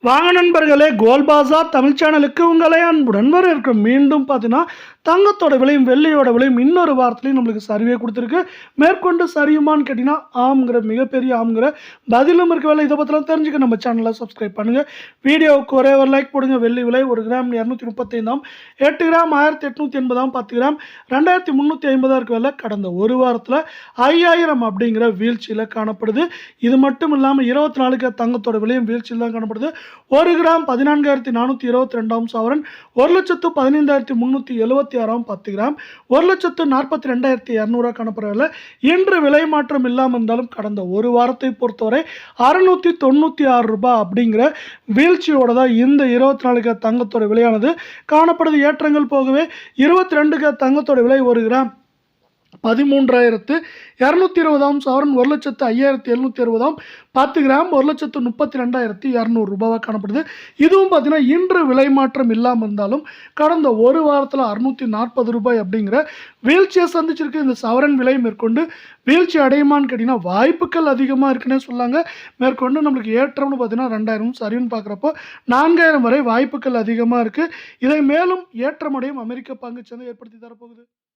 வாங்க நண்பர்களே, கோல்ட் பாசார் தமிழ் சேனலுக்கு உங்களை அன்புடன் வரவேற்கிறோம். மீண்டும் பார்த்தீங்கன்னா தங்கத்தோட விலையும் வெள்ளியோட விலையும் இன்னொரு வாரத்துலையும் நம்மளுக்கு சரிவே கொடுத்துருக்கு. மேற்கொண்டு சரியுமான்னு கேட்டிங்கன்னா ஆம்ங்கிற மிகப்பெரிய ஆம்ங்கிற பதிலும் இருக்க வேலை. இதை பற்றிலாம் தெரிஞ்சுக்க நம்ம சேனலை சப்ஸ்கிரைப் பண்ணுங்கள். வீடியோவுக்கு ஒரே ஒரு லைக் போடுங்க. வெள்ளி விலை 1 கிராம் 235, 8 கிராம் 1880, 10 கிராம் 2350 இருக்க வேலை கடந்த ஒரு வாரத்தில் 5000 அப்படிங்கிற வீழ்ச்சியில் காணப்படுது. இது மட்டும் இல்லாமல் 24 தங்கத்தோட விலையும் வீழ்ச்சியில் தான் காணப்படுது. 1 கிராம் 14,422 சவரன் 1,15,376 10 கிராம் 1,42,200 காணப்படுறதில்ல. இன்று விலை மாற்றம் இல்லாமல் இருந்தாலும் கடந்த ஒரு வாரத்தை பொறுத்தவரை 696 ரூபாய் அப்படிங்கிற வீழ்ச்சியோட தான் இந்த 24 தங்கத்தோட விலையானது காணப்படுது. ஏற்றங்கள் போகவே 22 தங்கத்தோட விலை 1 கிராம் 13,220 சவரன் 1,05,760 10 கிராம் 1,32,200 ரூபாவாக காணப்படுது. இதுவும் பார்த்தீங்கன்னா இன்று விலை மாற்றம் இல்லாமல் இருந்தாலும் கடந்த ஒரு வாரத்தில் 640 ரூபாய் அப்படிங்கிற வீழ்ச்சியை சந்திச்சிருக்கு. இந்த சவரன் விலை மேற்கொண்டு வீழ்ச்சி அடையுமான்னு கேட்டிங்கன்னா வாய்ப்புகள் அதிகமாக இருக்குன்னே சொல்லாங்க. மேற்கொண்டு நம்மளுக்கு ஏற்றம்னு பார்த்தீங்கன்னா 2000 சரின்னு பார்க்குறப்போ 4000 வரை வாய்ப்புகள் அதிகமாக இருக்குது. இதை மேலும் ஏற்றமடையும் அமெரிக்க பங்குச்சந்தை ஏற்படுத்தி தரப்போகுது.